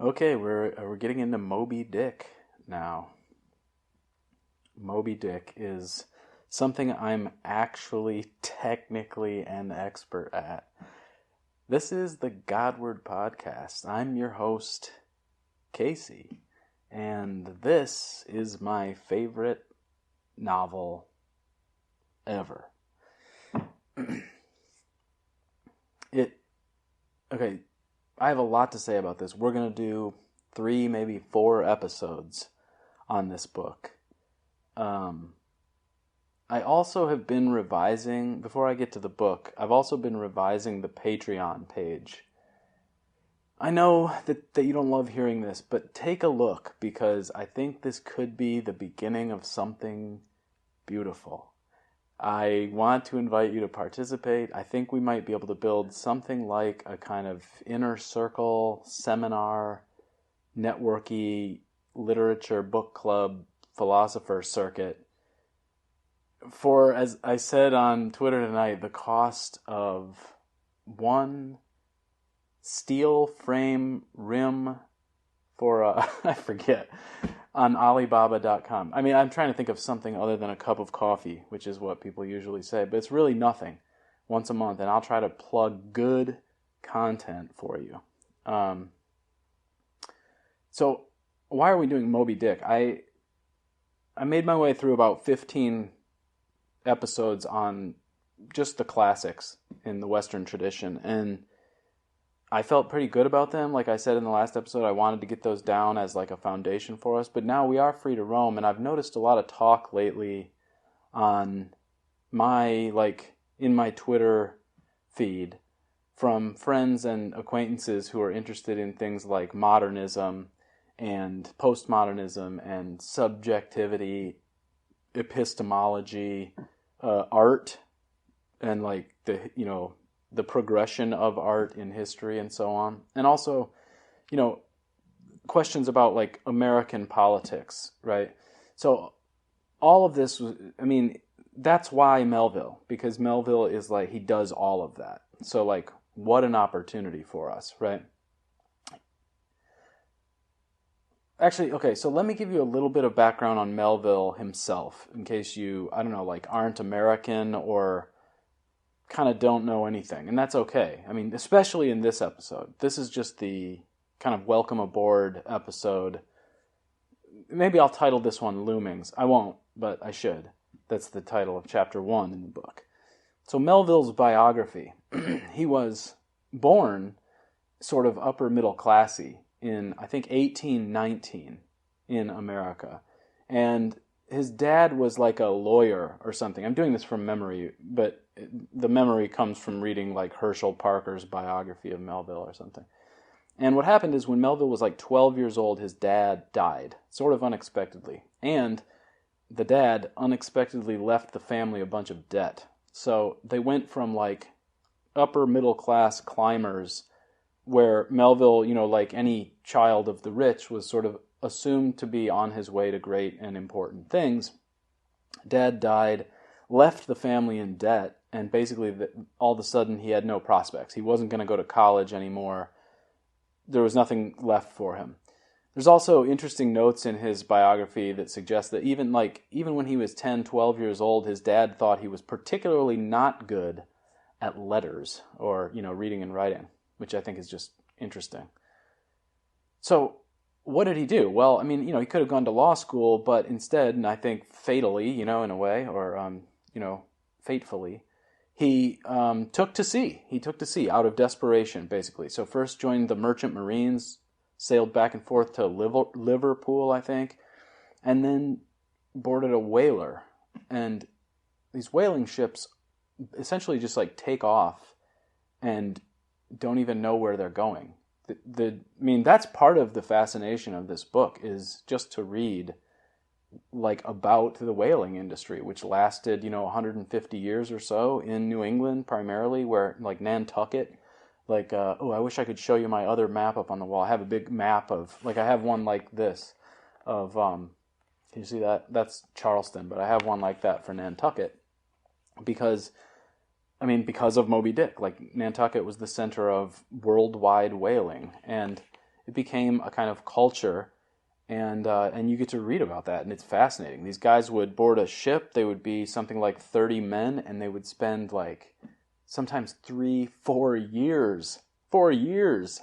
Okay, we're getting into Moby Dick now. Moby Dick is something I'm actually technically an expert at. This is the Godward Podcast. I'm your host, Casey, and this is my favorite novel ever. Okay, I have a lot to say about this. We're going to do 3, maybe 4 episodes on this book. I also have been revising, before I get to the book, I've also been revising the Patreon page. I know that you don't love hearing this, but take a look, because I think this could be the beginning of something beautiful. I want to invite you to participate. I think we might be able to build something like a kind of inner circle, seminar, networky, literature, book club, philosopher circuit. For, as I said on Twitter tonight, the cost of one steel frame rim for, I forget, on Alibaba.com. I mean, I'm trying to think of something other than a cup of coffee, which is what people usually say, but it's really nothing once a month, and I'll try to plug good content for you. So, why are we doing Moby Dick? I made my way through about 15 episodes on just the classics in the Western tradition, and I felt pretty good about them. Like I said in the last episode, I wanted to get those down as like a foundation for us, but now we are free to roam, and I've noticed a lot of talk lately on in my Twitter feed from friends and acquaintances who are interested in things like modernism and postmodernism and subjectivity, epistemology, art, and like the progression of art in history and so on. And also, questions about like American politics, right? So all of this was, that's why Melville, because Melville is like, he does all of that. So like, what an opportunity for us, right? Actually, okay, so let me give you a little bit of background on Melville himself, in case you, aren't American or kind of don't know anything, and that's okay. I mean, especially in this episode. This is just the kind of welcome aboard episode. Maybe I'll title this one Loomings. I won't, but I should. That's the title of chapter 1 in the book. So Melville's biography. He was born sort of upper middle classy in, I think, 1819 in America. And his dad was like a lawyer or something. I'm doing this from memory, but the memory comes from reading like Herschel Parker's biography of Melville or something. And what happened is when Melville was like 12 years old, his dad died, sort of unexpectedly. And the dad unexpectedly left the family a bunch of debt. So they went from like upper middle class climbers, where Melville, like any child of the rich, was sort of assumed to be on his way to great and important things. Dad died, left the family in debt, and basically all of a sudden he had no prospects. He wasn't going to go to college anymore. There was nothing left for him. There's also interesting notes in his biography that suggest that even when he was 10, 12 years old, his dad thought he was particularly not good at letters or, reading and writing, which I think is just interesting. So what did he do? Well, he could have gone to law school, but instead, and I think fatally, in a way, or, fatefully, he took to sea. He took to sea out of desperation, basically. So first joined the Merchant Marines, sailed back and forth to Liverpool, I think, and then boarded a whaler. And these whaling ships essentially just like take off and don't even know where they're going. That's part of the fascination of this book, is just to read like about the whaling industry, which lasted, 150 years or so in New England primarily, where like Nantucket, I wish I could show you my other map up on the wall. I have a big map of, I have one like this of, can you see that? That's Charleston, but I have one like that for Nantucket because of Moby Dick. Like, Nantucket was the center of worldwide whaling, and it became a kind of culture, and you get to read about that, and it's fascinating. These guys would board a ship. They would be something like 30 men, and they would spend like sometimes 3-4 years, 4 years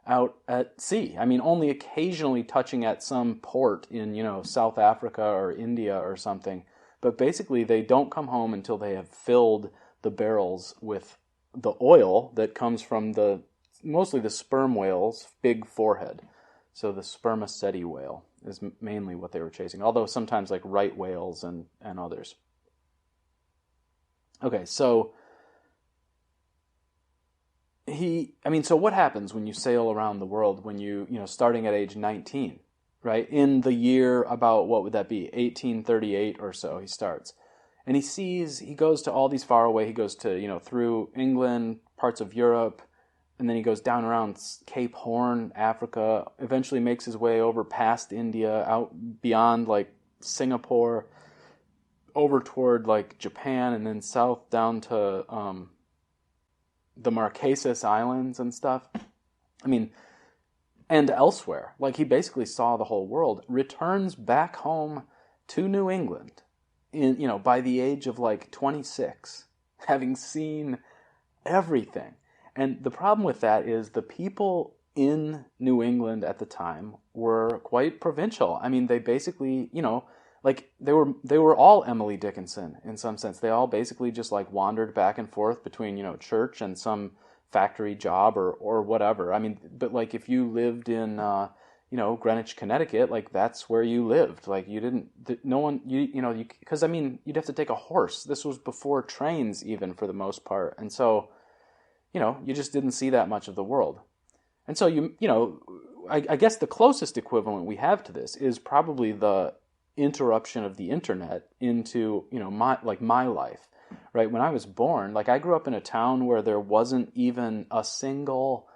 out at sea. I mean, only occasionally touching at some port in, South Africa or India or something. But basically, they don't come home until they have filled the barrels with the oil that comes from mostly the sperm whale's big forehead. So the spermaceti whale is mainly what they were chasing, although sometimes like right whales and others. Okay, so so what happens when you sail around the world when starting at age 19, right? In the year about, what would that be, 1838 or so, he starts. And he goes to all these far away, he goes to, through England, parts of Europe, and then he goes down around Cape Horn, Africa, eventually makes his way over past India, out beyond like Singapore, over toward like Japan, and then south down to the Marquesas Islands and stuff. I mean, and elsewhere. Like, he basically saw the whole world, returns back home to New England by the age of like 26, having seen everything. And the problem with that is the people in New England at the time were quite provincial. I mean, they basically, like they were all Emily Dickinson in some sense. They all basically just like wandered back and forth between, church and some factory job or whatever. I mean, but like if you lived in Greenwich, Connecticut, like that's where you lived. Like because I mean, you'd have to take a horse. This was before trains even for the most part. And so, you just didn't see that much of the world. And so I guess the closest equivalent we have to this is probably the interruption of the internet into, my life, right? When I was born, like I grew up in a town where there wasn't even a single,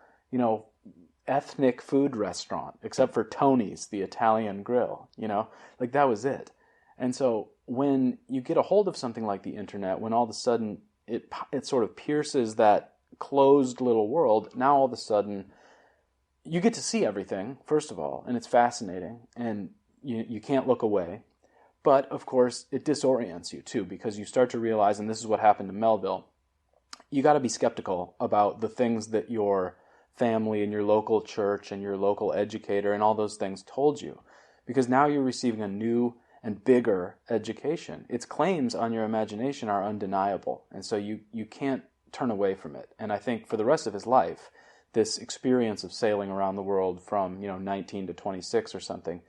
ethnic food restaurant except for Tony's, the Italian grill, like that was it. And so when you get a hold of something like the internet, when all of a sudden it sort of pierces that closed little world, now all of a sudden you get to see everything, first of all, and it's fascinating, and you can't look away. But of course it disorients you too, because you start to realize, and this is what happened to Melville, you got to be skeptical about the things that your family and your local church and your local educator and all those things told you, because now you're receiving a new and bigger education. Its claims on your imagination are undeniable, and so you can't turn away from it. And I think for the rest of his life, this experience of sailing around the world from 19 to 26 or something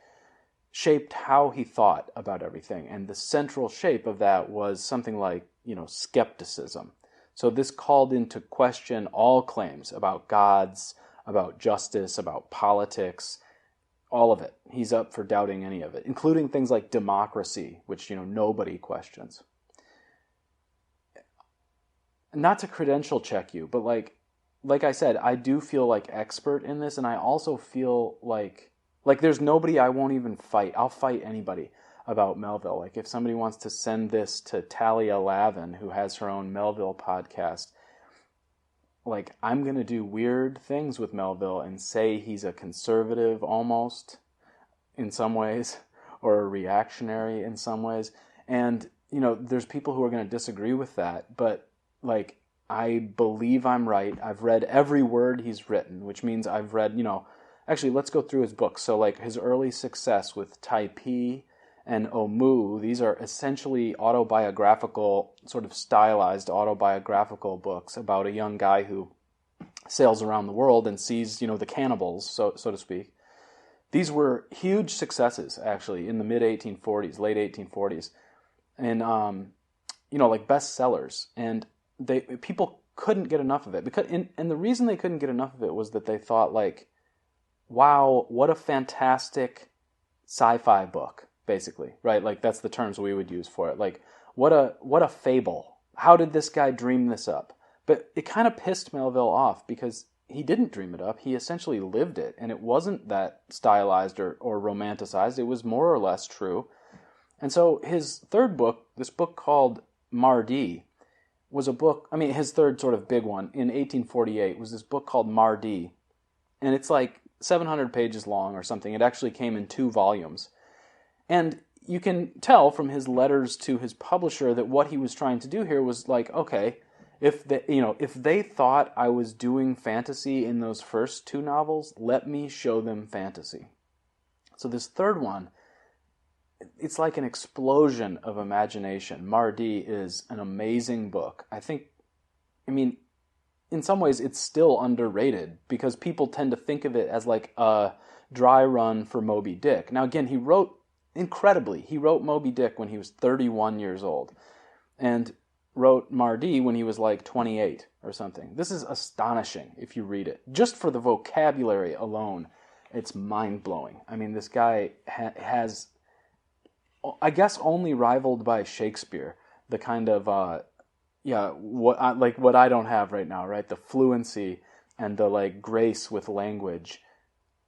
shaped how he thought about everything. And the central shape of that was something like skepticism. So this called into question all claims about gods, about justice, about politics, all of it. He's up for doubting any of it, including things like democracy, which nobody questions. Not to credential check you, but like I said, I do feel like expert in this, and I also feel like there's nobody I won't even fight. I'll fight anybody about Melville. Like if somebody wants to send this to Talia Lavin, who has her own Melville podcast, like I'm going to do weird things with Melville and say he's a conservative almost in some ways, or a reactionary in some ways. And, there's people who are going to disagree with that, but like I believe I'm right. I've read every word he's written, which means I've read, actually let's go through his books. So like his early success with Taipei and Omu, these are essentially autobiographical, sort of stylized autobiographical books about a young guy who sails around the world and sees, the cannibals, so to speak. These were huge successes, actually, in the mid-1840s, late 1840s, and, like bestsellers. And people couldn't get enough of it. And the reason they couldn't get enough of it was that they thought, like, wow, what a fantastic sci-fi book, basically, right? Like, that's the terms we would use for it. Like, what a fable. How did this guy dream this up? But it kind of pissed Melville off because he didn't dream it up. He essentially lived it, and it wasn't that stylized or romanticized. It was more or less true. And so his third book, this book called Mardi, was a book, his third sort of big one in 1848 was this book called Mardi. And it's like 700 pages long or something. It actually came in 2 volumes. And you can tell from his letters to his publisher that what he was trying to do here was like, okay, if they thought I was doing fantasy in those first 2 novels, let me show them fantasy. So this third one, it's like an explosion of imagination. Mardi is an amazing book. In some ways it's still underrated because people tend to think of it as like a dry run for Moby Dick. Now again, he wrote Moby Dick when he was 31 years old and wrote Mardi when he was like 28 or something. This is astonishing if you read it. Just for the vocabulary alone, it's mind-blowing. I mean, this guy has, I guess, only rivaled by Shakespeare, the kind of, what I don't have right now, right? The fluency and the like grace with language.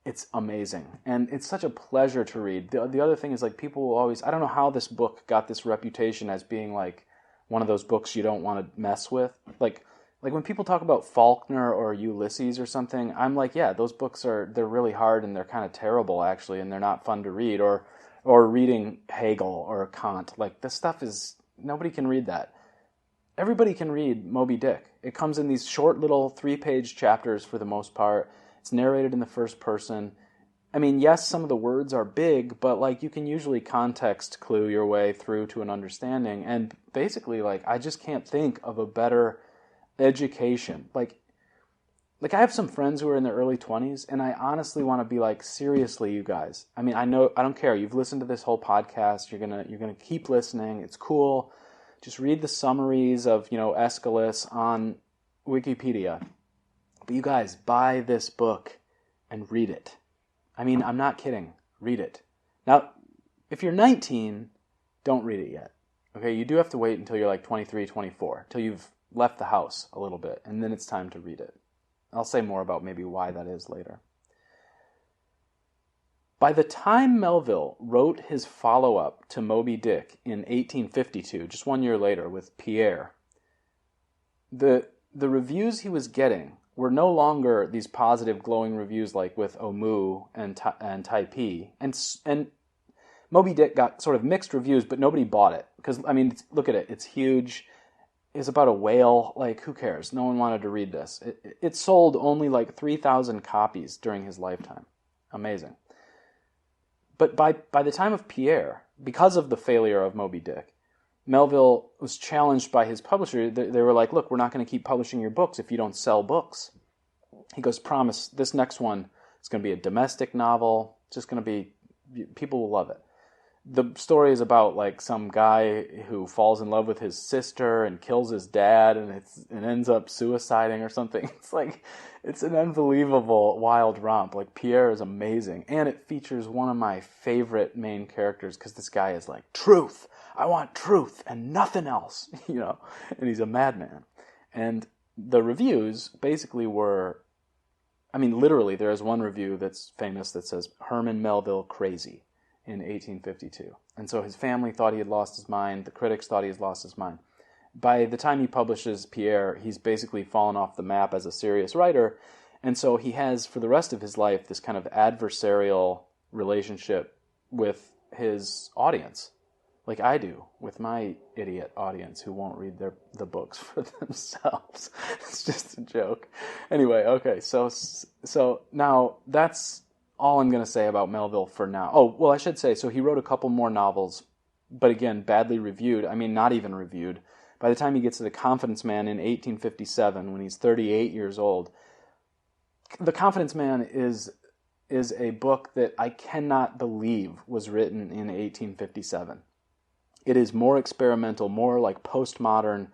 It's amazing. And it's such a pleasure to read. The other thing is like people will always, I don't know how this book got this reputation as being like one of those books you don't want to mess with. Like when people talk about Faulkner or Ulysses or something, I'm like, yeah, those books they're really hard and they're kind of terrible actually, and they're not fun to read. Or reading Hegel or Kant. Like this stuff is, nobody can read that. Everybody can read Moby Dick. It comes in these short little 3-page chapters for the most part. It's narrated in the first person. I mean, yes, some of the words are big, but like you can usually context clue your way through to an understanding. And basically, like, I just can't think of a better education. Like I have some friends who are in their early 20s, and I honestly want to be like, seriously, you guys. I mean, I don't care. You've listened to this whole podcast. You're gonna keep listening. It's cool. Just read the summaries of, Aeschylus on Wikipedia. But you guys, buy this book and read it. I mean, I'm not kidding. Read it. Now, if you're 19, don't read it yet. Okay, you do have to wait until you're like 23, 24, till you've left the house a little bit, and then it's time to read it. I'll say more about maybe why that is later. By the time Melville wrote his follow-up to Moby Dick in 1852, just 1 year later with Pierre, the reviews he was getting were no longer these positive, glowing reviews like with Omu and Taipei. And Moby Dick got sort of mixed reviews, but nobody bought it. Because, I mean, look at it. It's huge. It's about a whale. Like, who cares? No one wanted to read this. It sold only like 3,000 copies during his lifetime. Amazing. But by the time of Pierre, because of the failure of Moby Dick, Melville was challenged by his publisher. They were like, look, we're not going to keep publishing your books if you don't sell books. He goes, promise, this next one is going to be a domestic novel. It's just going to be, people will love it. The story is about like some guy who falls in love with his sister and kills his dad and ends up suiciding or something. It's like, it's an unbelievable wild romp. Like, Pierre is amazing. And it features one of my favorite main characters because this guy is like, truth. I want truth and nothing else, and he's a madman. And the reviews basically were, I mean, literally, there is one review that's famous that says, Herman Melville crazy in 1852. And so his family thought he had lost his mind. The critics thought he had lost his mind. By the time he publishes Pierre, he's basically fallen off the map as a serious writer. And so he has, for the rest of his life, this kind of adversarial relationship with his audience, like I do with my idiot audience who won't read the books for themselves. It's just a joke. Anyway, okay, so now that's all I'm going to say about Melville for now. Oh, well, I should say, so he wrote a couple more novels, but again, badly reviewed. I mean, not even reviewed. By the time he gets to The Confidence Man in 1857, when he's 38 years old, The Confidence Man is a book that I cannot believe was written in 1857. It is more experimental, more like postmodern,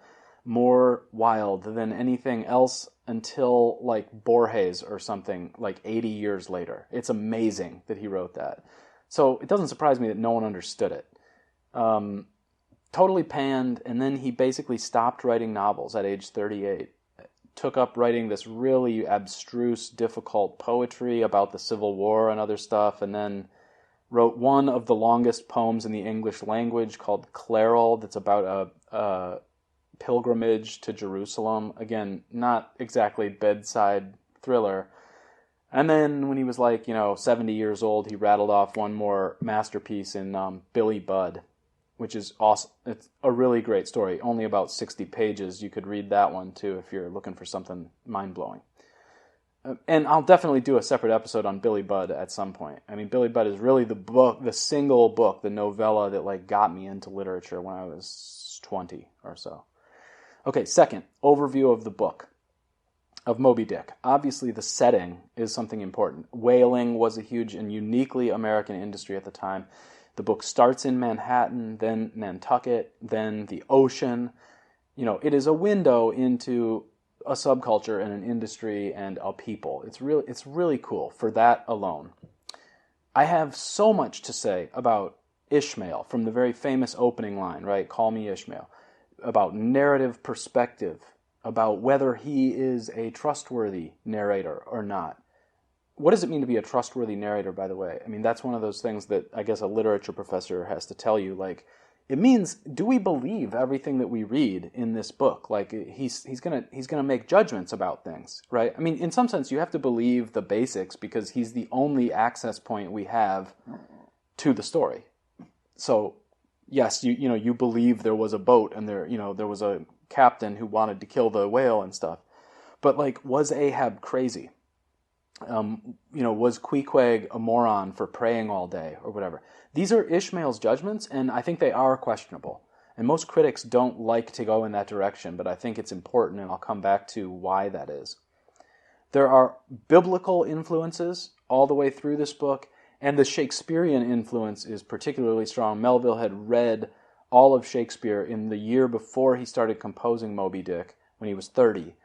more wild than anything else until like Borges or something like 80 years later. It's amazing that he wrote that. So it doesn't surprise me that no one understood it. Totally panned, and then he basically stopped writing novels at age 38. Took up writing this really abstruse, difficult poetry about the Civil War and other stuff, and then wrote one of the longest poems in the English language called Clarel, that's about a pilgrimage to Jerusalem. Again, not exactly bedside thriller. And then when he was 70 years old, he rattled off one more masterpiece in Billy Budd, which is awesome. It's a really great story. Only about 60 pages. You could read that one too if you're looking for something mind-blowing. And I'll definitely do a separate episode on Billy Budd at some point. I mean, Billy Budd is really the single book, the novella that got me into literature when I was 20 or so. Okay, second, overview of the book of Moby Dick. Obviously, the setting is something important. Whaling was a huge and uniquely American industry at the time. The book starts in Manhattan, then Nantucket, then the ocean. It is a window into a subculture and an industry and a people. It's really cool for that alone. I have so much to say about Ishmael from the very famous opening line, right? Call me Ishmael. About narrative perspective, about whether he is a trustworthy narrator or not. What does it mean to be a trustworthy narrator, by the way? I mean, that's one of those things that I guess a literature professor has to tell you. It means, do we believe everything that we read in this book? He's gonna make judgments about things, right? I mean, in some sense, you have to believe the basics because he's the only access point we have to the story. So, yes, you believe there was a boat and there was a captain who wanted to kill the whale and stuff. But was Ahab crazy? Was Queequeg a moron for praying all day or whatever? These are Ishmael's judgments, and I think they are questionable. And most critics don't like to go in that direction, but I think it's important, and I'll come back to why that is. There are biblical influences all the way through this book, and the Shakespearean influence is particularly strong. Melville had read all of Shakespeare in the year before he started composing Moby Dick, when he was 30.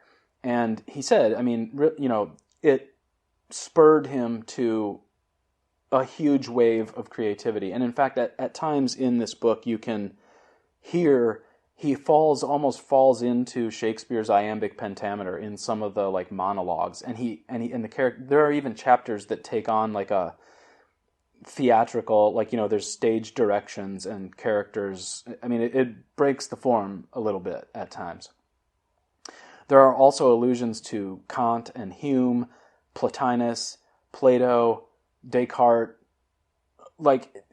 And he said, it spurred him to a huge wave of creativity. And in fact, at times in this book, you can hear he almost falls into Shakespeare's iambic pentameter in some of the monologues. And the character, there are even chapters that take on a theatrical, there's stage directions and characters. I mean, it breaks the form a little bit at times. There are also allusions to Kant and Hume, Plotinus, Plato, Descartes.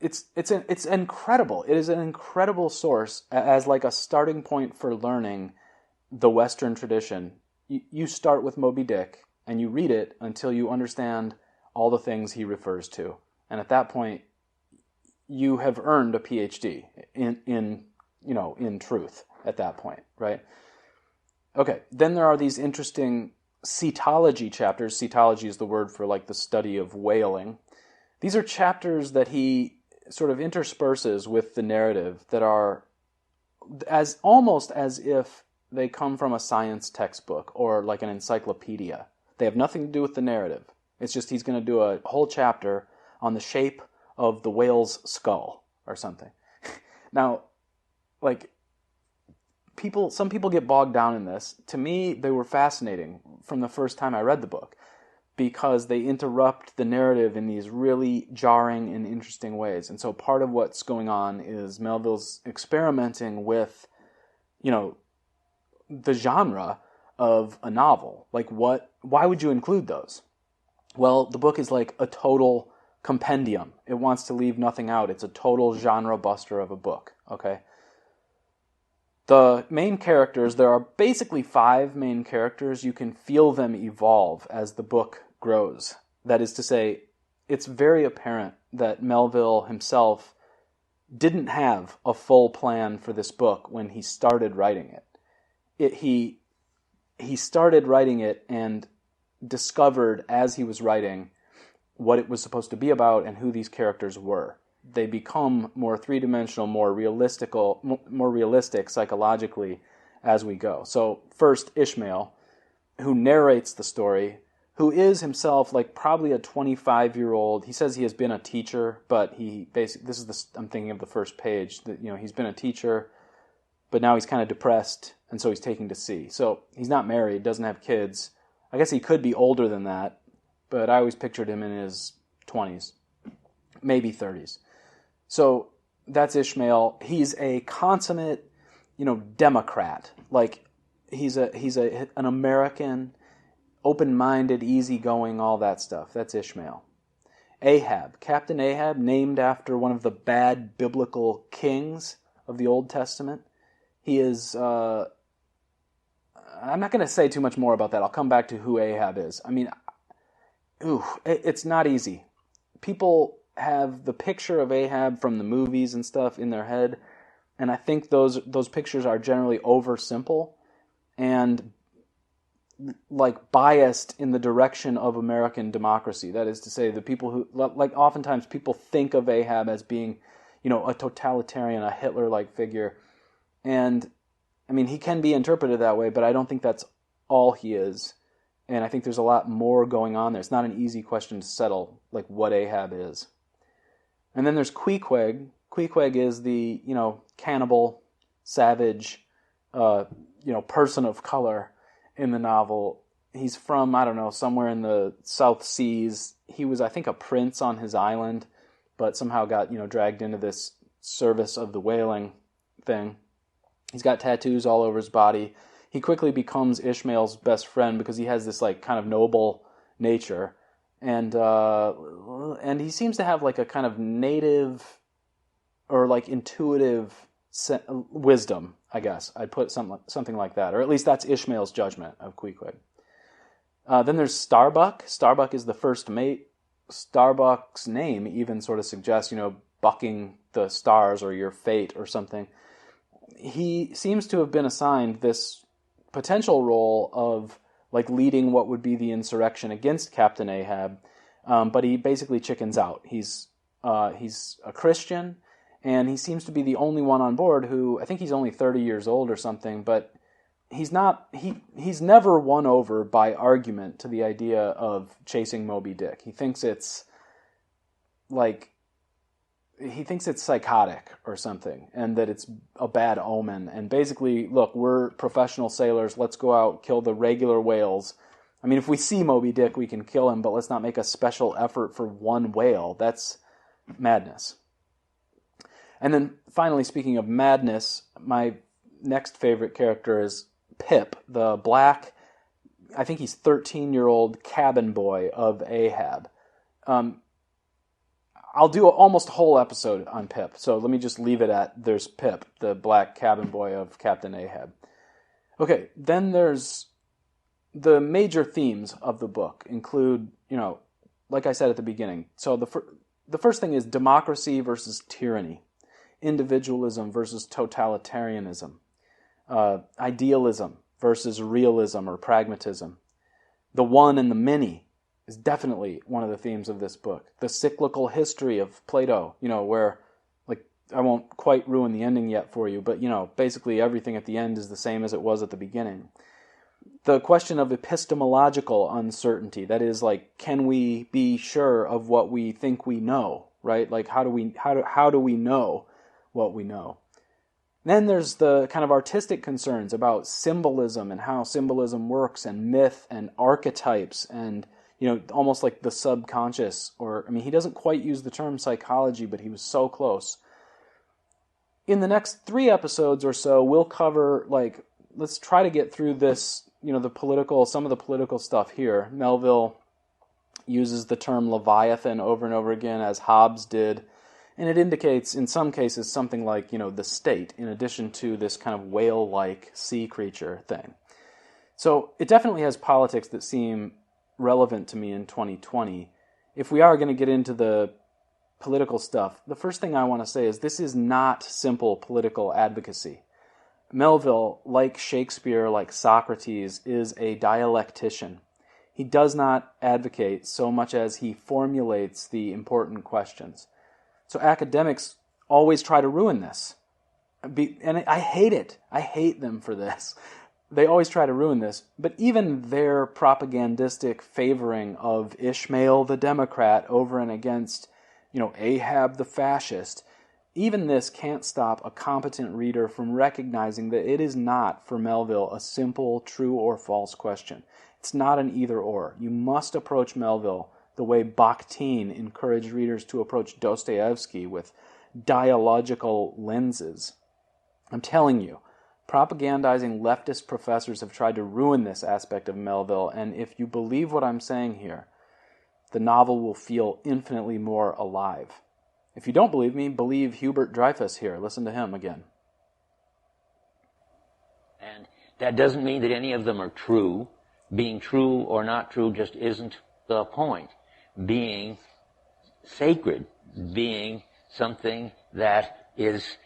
It's incredible. It is an incredible source as a starting point for learning the Western tradition. You start with Moby Dick and you read it until you understand all the things he refers to. And at that point, you have earned a PhD in truth at that point, right? Okay, then there are these interesting cetology chapters. Cetology is the word for the study of whaling. These are chapters that he sort of intersperses with the narrative that are almost as if they come from a science textbook or an encyclopedia. They have nothing to do with the narrative. It's just he's going to do a whole chapter on the shape of the whale's skull or something. Now, some people get bogged down in this. To me, they were fascinating from the first time I read the book because they interrupt the narrative in these really jarring and interesting ways. And so part of what's going on is Melville's experimenting with, the genre of a novel. Why would you include those? Well, the book is a total compendium. It wants to leave nothing out. It's a total genre buster of a book, okay? The main characters, there are basically 5 main characters. You can feel them evolve as the book grows. That is to say, it's very apparent that Melville himself didn't have a full plan for this book when he started writing it. He started writing it and discovered as he was writing what it was supposed to be about and who these characters were. They become more three-dimensional, more realistic psychologically as we go. So first, Ishmael, who narrates the story, who is himself probably a 25-year-old. He says he has been a teacher, but he basically, I'm thinking of the first page, that he's been a teacher, but now he's kind of depressed, and so he's taking to sea. So he's not married, doesn't have kids. I guess he could be older than that, but I always pictured him in his 20s, maybe 30s. So that's Ishmael. He's a consummate, Democrat. He's an American, open-minded, easygoing, all that stuff. That's Ishmael. Ahab, Captain Ahab, named after one of the bad biblical kings of the Old Testament. He is, I'm not going to say too much more about that. I'll come back to who Ahab is. I mean, it's not easy. People have the picture of Ahab from the movies and stuff in their head, and I think those pictures are generally oversimple and like biased in the direction of American democracy. That is to say, the people who, like, oftentimes people think of Ahab as being, a totalitarian, a Hitler-like figure. And, I mean, he can be interpreted that way, but I don't think that's all he is. And I think there's a lot more going on there. It's not an easy question to settle, like what Ahab is. And then there's Queequeg. Queequeg is the, cannibal, savage, person of color in the novel. He's from, I don't know, somewhere in the South Seas. He was, I think, a prince on his island, but somehow got, dragged into this service of the whaling thing. He's got tattoos all over his body. He quickly becomes Ishmael's best friend because he has this, like, kind of noble nature. And he seems to have, like, a kind of native or, like, intuitive wisdom, I guess. I'd put something like that. Or at least that's Ishmael's judgment of Queequeg. Then there's Starbuck. Starbuck is the first mate. Starbuck's name even sort of suggests, bucking the stars or your fate or something. He seems to have been assigned this potential role of, like, leading what would be the insurrection against Captain Ahab, but he basically chickens out. He's a Christian, and he seems to be the only one on board who, I think he's only 30 years old or something, but he's never won over by argument to the idea of chasing Moby Dick. He thinks it's psychotic or something, and that it's a bad omen. And basically, look, we're professional sailors. Let's go out, kill the regular whales. I mean, if we see Moby Dick, we can kill him, but let's not make a special effort for one whale. That's madness. And then, finally, speaking of madness, my next favorite character is Pip, the black, I think he's 13-year-old cabin boy of Ahab. I'll do almost a whole episode on Pip, so let me just leave it at there's Pip, the black cabin boy of Captain Ahab. Okay, then there's the major themes of the book include, like I said at the beginning, so the first thing is democracy versus tyranny, individualism versus totalitarianism, idealism versus realism or pragmatism, the one and the many is definitely one of the themes of this book. The cyclical history of Plato, where, like, I won't quite ruin the ending yet for you, but, basically everything at the end is the same as it was at the beginning. The question of epistemological uncertainty, that is, like, can we be sure of what we think we know, right? Like, how do we know what we know? Then there's the kind of artistic concerns about symbolism and how symbolism works, and myth and archetypes and, almost like the subconscious, he doesn't quite use the term psychology, but he was so close. In the next 3 episodes or so, we'll cover, like, let's try to get through this, some of the political stuff here. Melville uses the term Leviathan over and over again, as Hobbes did, and it indicates, in some cases, something like, the state, in addition to this kind of whale-like sea creature thing. So it definitely has politics that seem relevant to me in 2020. If we are going to get into the political stuff, the first thing I want to say is this is not simple political advocacy. Melville, like Shakespeare, like Socrates, is a dialectician. He does not advocate so much as he formulates the important questions. So academics always try to ruin this. And I hate it. I hate them for this. They always try to ruin this, but even their propagandistic favoring of Ishmael the Democrat over and against, Ahab the fascist, even this can't stop a competent reader from recognizing that it is not, for Melville, a simple true or false question. It's not an either-or. You must approach Melville the way Bakhtin encouraged readers to approach Dostoevsky, with dialogical lenses. I'm telling you, Propagandizing leftist professors have tried to ruin this aspect of Melville, and if you believe what I'm saying here, the novel will feel infinitely more alive. If you don't believe me, believe Hubert Dreyfus here. Listen to him again. And that doesn't mean that any of them are true. Being true or not true just isn't the point. Being sacred, being something that is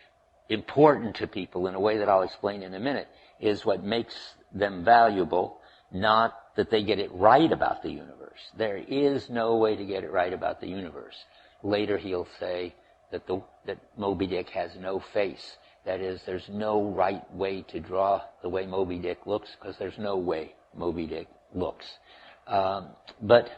important to people in a way that I'll explain in a minute, is what makes them valuable, not that they get it right about the universe. There is no way to get it right about the universe. Later he'll say that Moby Dick has no face. That is, there's no right way to draw the way Moby Dick looks, because there's no way Moby Dick looks. But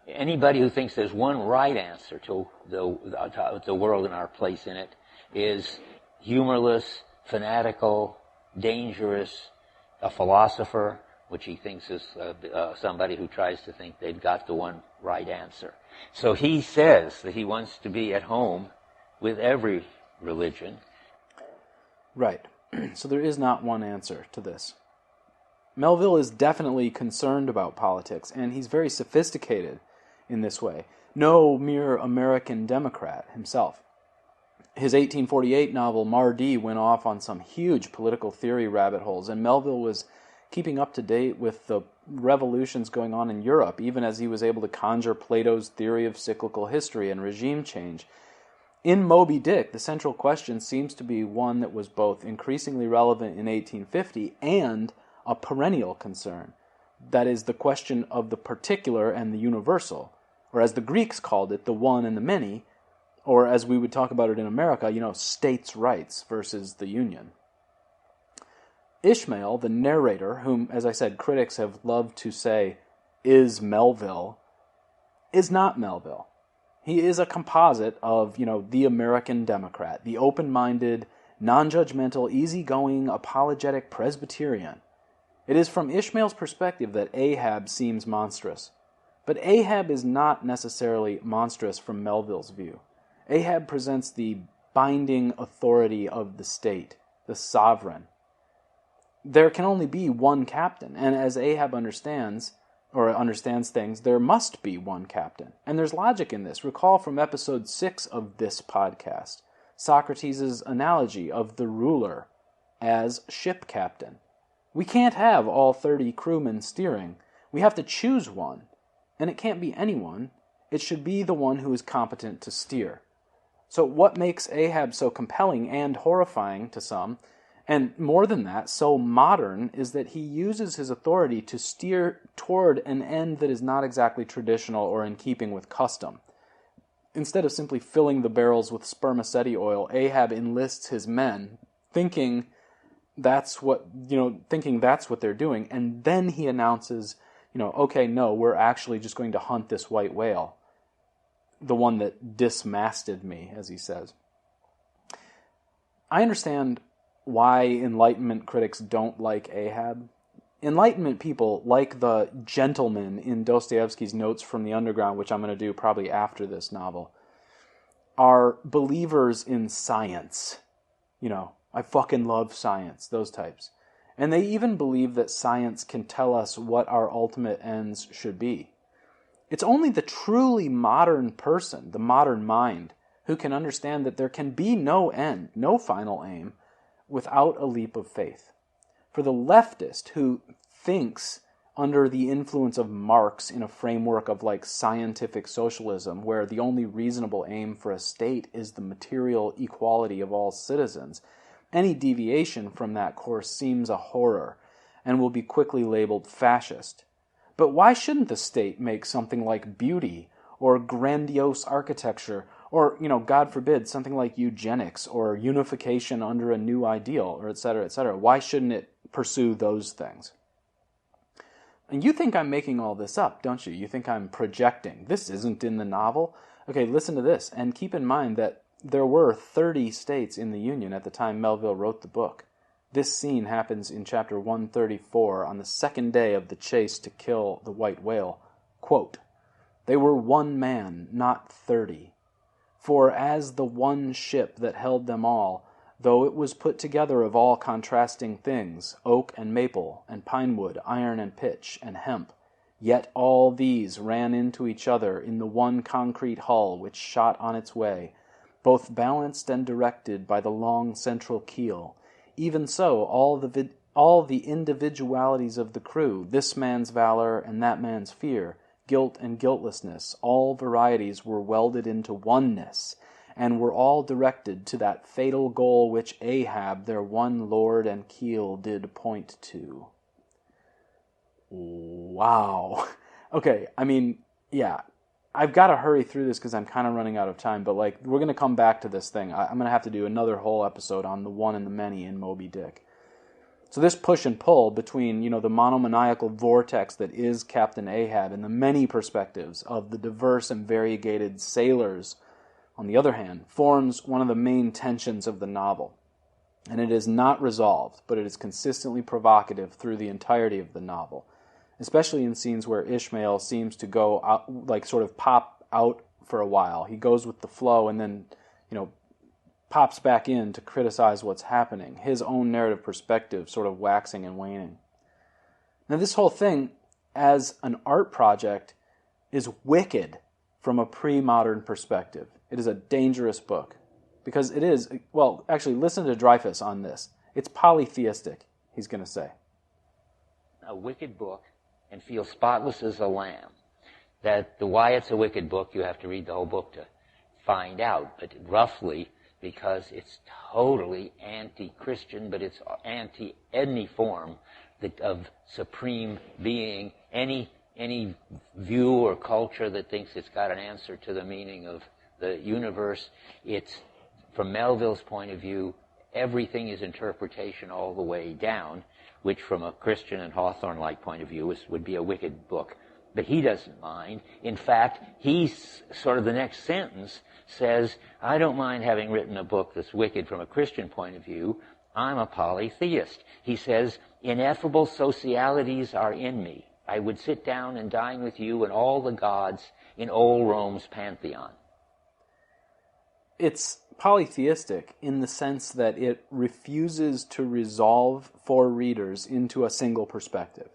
anybody who thinks there's one right answer to the world and our place in it is humorless, fanatical, dangerous, a philosopher, which he thinks is somebody who tries to think they've got the one right answer. So he says that he wants to be at home with every religion. Right. So there is not one answer to this. Melville is definitely concerned about politics, and he's very sophisticated in this way. No mere American Democrat himself. His 1848 novel, Mardi, went off on some huge political theory rabbit holes, and Melville was keeping up to date with the revolutions going on in Europe, even as he was able to conjure Plato's theory of cyclical history and regime change. In Moby Dick, the central question seems to be one that was both increasingly relevant in 1850 and a perennial concern. That is, the question of the particular and the universal, or as the Greeks called it, the one and the many, or as we would talk about it in America, states' rights versus the Union. Ishmael, the narrator, whom, as I said, critics have loved to say is Melville, is not Melville. He is a composite of, the American Democrat, the open-minded, non-judgmental, easygoing, apologetic Presbyterian. It is from Ishmael's perspective that Ahab seems monstrous. But Ahab is not necessarily monstrous from Melville's view. Ahab presents the binding authority of the state, the sovereign. There can only be one captain, and as Ahab understands things, there must be one captain. And there's logic in this. Recall from episode 6 of this podcast, Socrates' analogy of the ruler as ship captain. We can't have all 30 crewmen steering. We have to choose one. And it can't be anyone. It should be the one who is competent to steer. So what makes Ahab so compelling and horrifying to some, and more than that, so modern, is that he uses his authority to steer toward an end that is not exactly traditional or in keeping with custom. Instead of simply filling the barrels with spermaceti oil, Ahab enlists his men, thinking that's what they're doing, and then he announces, okay, no, we're actually just going to hunt this white whale, the one that dismasted me, as he says. I understand why Enlightenment critics don't like Ahab. Enlightenment people, like the gentleman in Dostoevsky's Notes from the Underground, which I'm going to do probably after this novel, are believers in science. I fucking love science, those types. And they even believe that science can tell us what our ultimate ends should be. It's only the truly modern person, the modern mind, who can understand that there can be no end, no final aim, without a leap of faith. For the leftist who thinks under the influence of Marx in a framework of scientific socialism, where the only reasonable aim for a state is the material equality of all citizens, any deviation from that course seems a horror and will be quickly labeled fascist. But why shouldn't the state make something like beauty or grandiose architecture or, God forbid, something like eugenics or unification under a new ideal, or et cetera, et cetera? Why shouldn't it pursue those things? And you think I'm making all this up, don't you? You think I'm projecting. This isn't in the novel. Okay, listen to this, and keep in mind that there were 30 states in the Union at the time Melville wrote the book. This scene happens in chapter 134 on the second day of the chase to kill the white whale. Quote, "They were one man, not 30. For as the one ship that held them all, though it was put together of all contrasting things, oak and maple, and pine wood, iron and pitch, and hemp, yet all these ran into each other in the one concrete hull which shot on its way, both balanced and directed by the long central keel. Even so, all the individualities of the crew, this man's valor and that man's fear, guilt and guiltlessness, all varieties were welded into oneness, and were all directed to that fatal goal which Ahab, their one lord and keel, did point to. Wow. Okay, I mean, yeah, I've got to hurry through this because I'm kind of running out of time, but like, we're going to come back to this thing. I'm going to have to do another whole episode on the one and the many in Moby Dick. So this push and pull between, the monomaniacal vortex that is Captain Ahab and the many perspectives of the diverse and variegated sailors, on the other hand, forms one of the main tensions of the novel. And it is not resolved, but it is consistently provocative through the entirety of the novel, especially in scenes where Ishmael seems to go out, like sort of pop out for a while. He goes with the flow and then, pops back in to criticize what's happening, his own narrative perspective sort of waxing and waning. Now this whole thing, as an art project, is wicked from a pre-modern perspective. It is a dangerous book, because it is, well, actually, listen to Dreyfus on this. It's polytheistic, he's going to say. A wicked book and feel spotless as a lamb. Why it's a wicked book, you have to read the whole book to find out, but roughly, because it's totally anti-Christian, but it's anti any form of supreme being, any view or culture that thinks it's got an answer to the meaning of the universe. It's, from Melville's point of view, everything is interpretation all the way down, which from a Christian and Hawthorne-like point of view would be a wicked book. But he doesn't mind. In fact, he's sort of the next sentence says, I don't mind having written a book that's wicked from a Christian point of view. I'm a polytheist. He says, ineffable socialities are in me. I would sit down and dine with you and all the gods in old Rome's pantheon. It's polytheistic in the sense that it refuses to resolve for readers into a single perspective.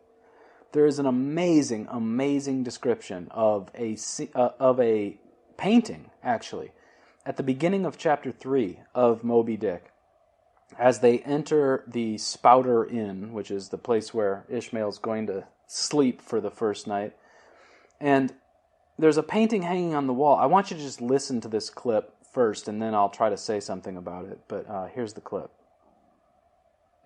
There is an amazing, amazing description of a painting, actually, at the beginning of chapter 3 of Moby Dick, as they enter the Spouter Inn, which is the place where Ishmael's going to sleep for the first night. And there's a painting hanging on the wall. I want you to just listen to this clip first, and then I'll try to say something about it. But here's the clip.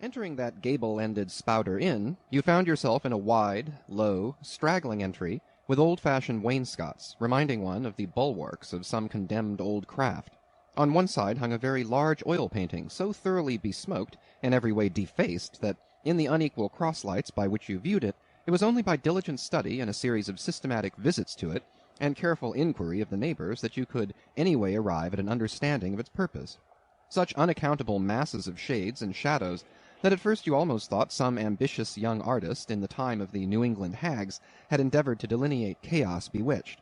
Entering that gable-ended Spouter Inn, you found yourself in a wide, low, straggling entry with old-fashioned wainscots, reminding one of the bulwarks of some condemned old craft. On one side hung a very large oil painting, so thoroughly besmoked and every way defaced that, in the unequal cross-lights by which you viewed it, it was only by diligent study and a series of systematic visits to it, and careful inquiry of the neighbors, that you could anyway arrive at an understanding of its purpose. Such unaccountable masses of shades and shadows that at first you almost thought some ambitious young artist in the time of the New England hags had endeavored to delineate chaos bewitched.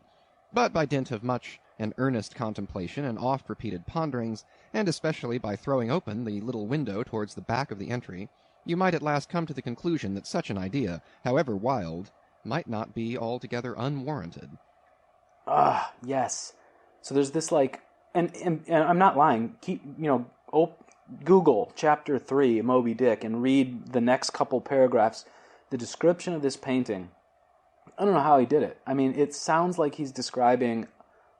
But by dint of much and earnest contemplation and oft-repeated ponderings, and especially by throwing open the little window towards the back of the entry, you might at last come to the conclusion that such an idea, however wild, might not be altogether unwarranted. Yes. So there's this and I'm not lying. Google chapter 3 Moby Dick and read the next couple paragraphs. The description of this painting, I don't know how he did it. I mean, it sounds like he's describing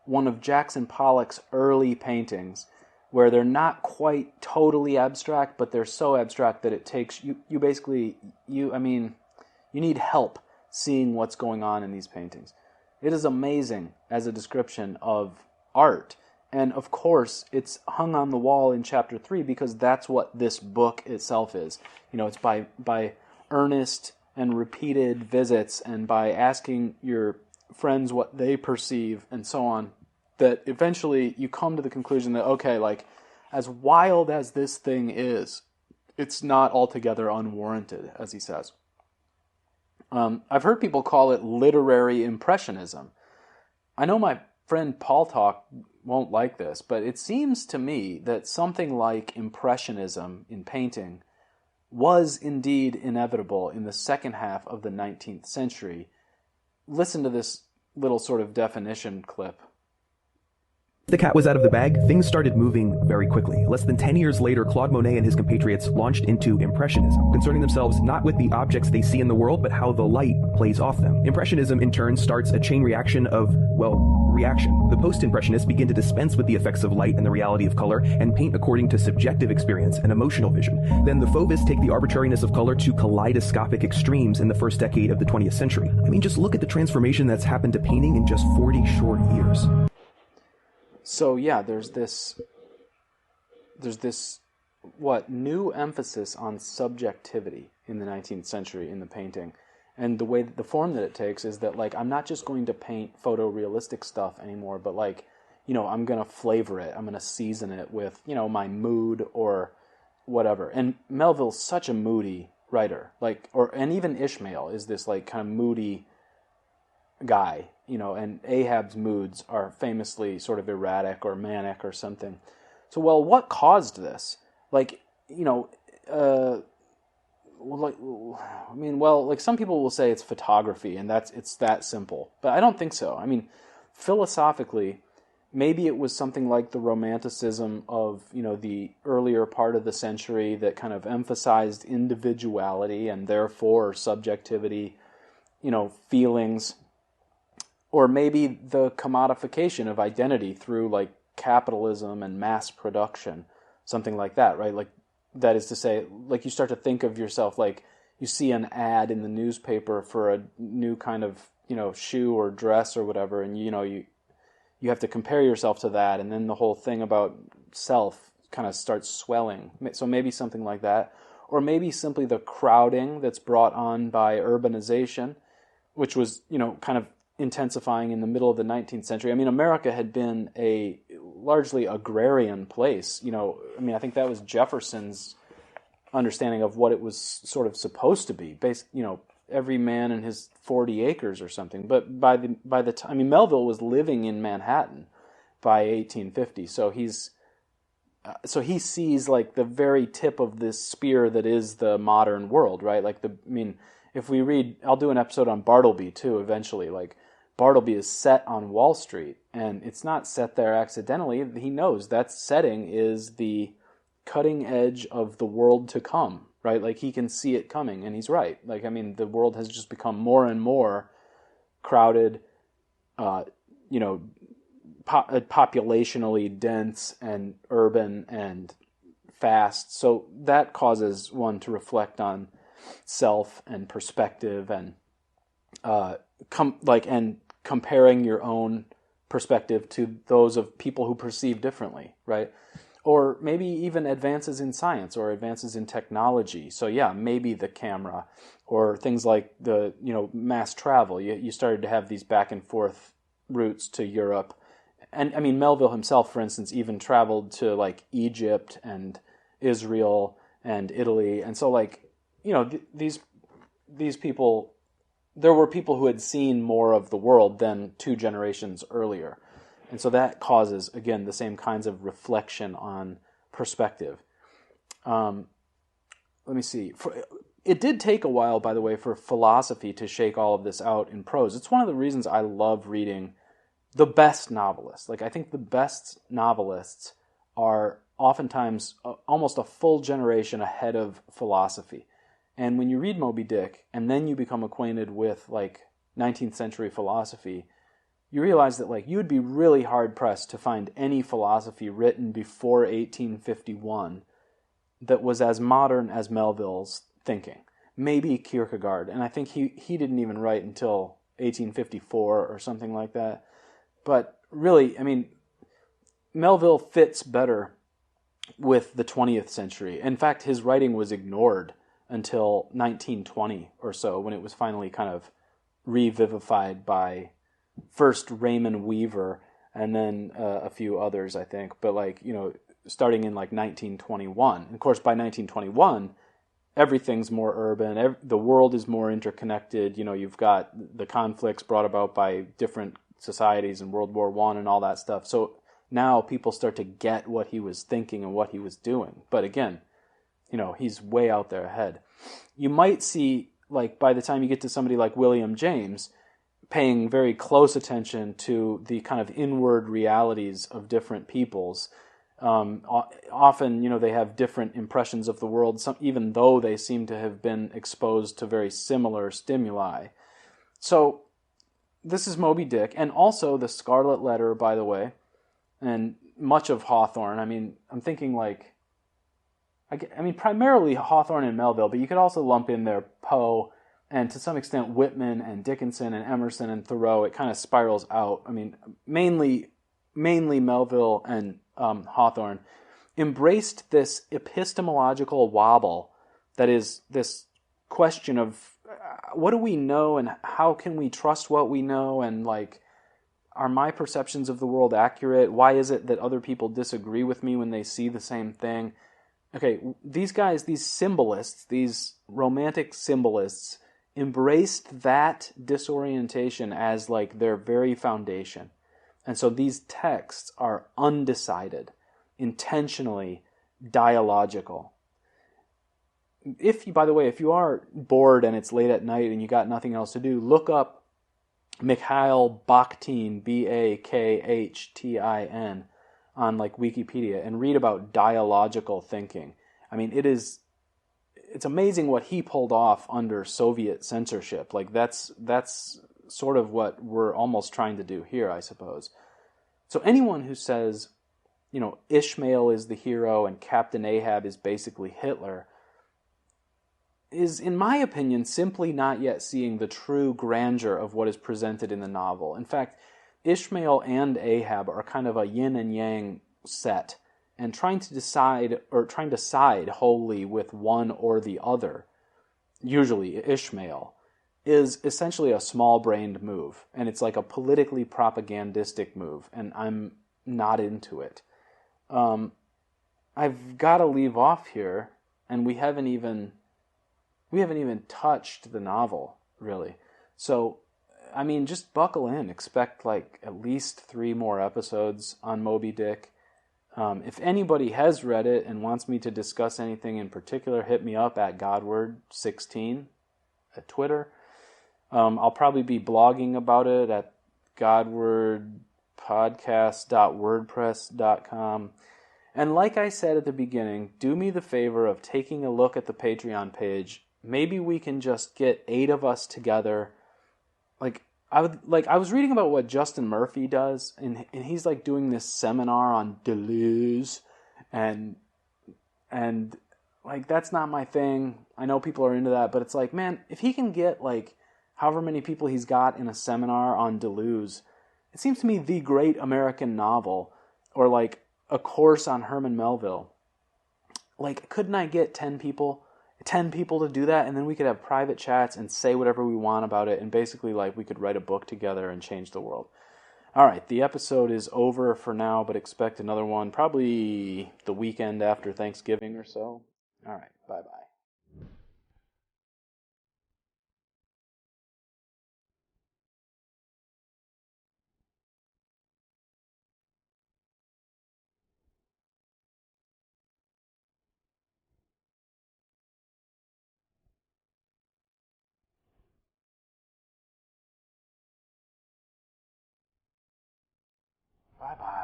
one of Jackson Pollock's early paintings, where they're not quite totally abstract, but they're so abstract that it takes you need help seeing what's going on in these paintings. It is amazing as a description of art. And of course, it's hung on the wall in chapter 3 because that's what this book itself is. It's by earnest and repeated visits and by asking your friends what they perceive and so on, that eventually you come to the conclusion that, okay, as wild as this thing is, it's not altogether unwarranted, as he says. I've heard people call it literary impressionism. I know my friend Paul Talk won't like this, but it seems to me that something like Impressionism in painting was indeed inevitable in the second half of the 19th century. Listen to this little sort of definition clip. The cat was out of the bag, things started moving very quickly. Less than 10 years later, Claude Monet and his compatriots launched into Impressionism, concerning themselves not with the objects they see in the world, but how the light plays off them. Impressionism, in turn, starts a chain reaction of, well, reaction. The post-Impressionists begin to dispense with the effects of light and the reality of color, and paint according to subjective experience and emotional vision. Then the Fauvists take the arbitrariness of color to kaleidoscopic extremes in the first decade of the 20th century. I mean, just look at the transformation that's happened to painting in just 40 short years. So yeah, there's this new emphasis on subjectivity in the 19th century in the painting. And the form that it takes is that, like, I'm not just going to paint photorealistic stuff anymore, but, like, you know, I'm going to flavor it. I'm going to season it with, you know, my mood or whatever. And Melville's such a moody writer, and even Ishmael is this, like, kind of moody guy, you know, and Ahab's moods are famously sort of erratic or manic or something. So, well, what caused this? Like, you know, some people will say it's photography, and it's that simple. But I don't think so. I mean, philosophically, maybe it was something like the Romanticism of, you know, the earlier part of the century that kind of emphasized individuality and therefore subjectivity, you know, feelings. Or maybe the commodification of identity through, like, capitalism and mass production, something like that, right? Like, that is to say, like, you start to think of yourself like you see an ad in the newspaper for a new kind of, you know, shoe or dress or whatever, and, you know, you have to compare yourself to that, and then the whole thing about self kind of starts swelling. So maybe something like that. Or maybe simply the crowding that's brought on by urbanization, which was, you know, kind of intensifying in the middle of the 19th century. I mean, America had been a largely agrarian place. You know, I mean, I think that was Jefferson's understanding of what it was sort of supposed to be. You know, every man in his 40 acres or something. But by the time, I mean, Melville was living in Manhattan by 1850, so he sees, like, the very tip of this spear that is the modern world, right? Like, if we read, I'll do an episode on Bartleby too eventually. Like, Bartleby is set on Wall Street, and it's not set there accidentally. He knows that setting is the cutting edge of the world to come, right? Like, he can see it coming, and he's right. Like, I mean, the world has just become more and more crowded, you know, populationally dense and urban and fast. So that causes one to reflect on self and perspective and comparing your own perspective to those of people who perceive differently, right? Or maybe even advances in science or advances in technology. So yeah, maybe the camera or things like the, you know, mass travel. You started to have these back and forth routes to Europe. And I mean, Melville himself, for instance, even traveled to, like, Egypt and Israel and Italy. And so, like, you know, these people, there were people who had seen more of the world than 2 generations earlier. And so that causes, again, the same kinds of reflection on perspective. Let me see. It did take a while, by the way, for philosophy to shake all of this out in prose. It's one of the reasons I love reading the best novelists. Like, I think the best novelists are oftentimes almost a full generation ahead of philosophy. And when you read Moby Dick, and then you become acquainted with, like, 19th century philosophy, you realize that, like, you would be really hard-pressed to find any philosophy written before 1851 that was as modern as Melville's thinking. Maybe Kierkegaard, and I think he didn't even write until 1854 or something like that. But really, I mean, Melville fits better with the 20th century. In fact, his writing was ignored until 1920 or so, when it was finally kind of revivified by first Raymond Weaver and then a few others, I think. But, like, you know, starting in, like, 1921. And of course, by 1921, everything's more urban. The world is more interconnected. You know, you've got the conflicts brought about by different societies and World War I and all that stuff. So now people start to get what he was thinking and what he was doing. But again, he's way out there ahead. You might see, like, by the time you get to somebody like William James, paying very close attention to the kind of inward realities of different peoples. Often, they have different impressions of the world, even though they seem to have been exposed to very similar stimuli. So this is Moby Dick, and also the Scarlet Letter, by the way, and much of Hawthorne. I mean, I'm thinking primarily Hawthorne and Melville, but you could also lump in there Poe, and to some extent Whitman and Dickinson and Emerson and Thoreau. It kind of spirals out. I mean, mainly Melville and Hawthorne embraced this epistemological wobble that is this question of what do we know and how can we trust what we know, and like, are my perceptions of the world accurate? Why is it that other people disagree with me when they see the same thing? Okay, these guys, these symbolists, these romantic symbolists, embraced that disorientation as like their very foundation. And so these texts are undecided, intentionally dialogical. By the way, if you are bored and it's late at night and you got nothing else to do, look up Mikhail Bakhtin, Bakhtin, on like Wikipedia and read about dialogical thinking. I mean, it's amazing what he pulled off under Soviet censorship. Like that's sort of what we're almost trying to do here, I suppose. So anyone who says, Ishmael is the hero and Captain Ahab is basically Hitler is, in my opinion, simply not yet seeing the true grandeur of what is presented in the novel. In fact, Ishmael and Ahab are kind of a yin and yang set, and trying to side wholly with one or the other, usually Ishmael, is essentially a small-brained move, and it's like a politically propagandistic move, and I'm not into it. I've got to leave off here, and we haven't even touched the novel, really. So, I mean, just buckle in. Expect like at least 3 more episodes on Moby Dick. If anybody has read it and wants me to discuss anything in particular, hit me up at Godward16 at Twitter. I'll probably be blogging about it at godwardpodcast.wordpress.com. And like I said at the beginning, do me the favor of taking a look at the Patreon page. Maybe we can just get 8 of us together. I was reading about what Justin Murphy does, and he's like doing this seminar on Deleuze, and like that's not my thing. I know people are into that, but it's like, man, if he can get like however many people he's got in a seminar on Deleuze, it seems to me the great American novel, or like a course on Herman Melville. Like, couldn't I get 10 people to do that, and then we could have private chats and say whatever we want about it, and basically like we could write a book together and change the world. All right, the episode is over for now, but expect another one probably the weekend after Thanksgiving or so. All right, bye-bye. Bye-bye.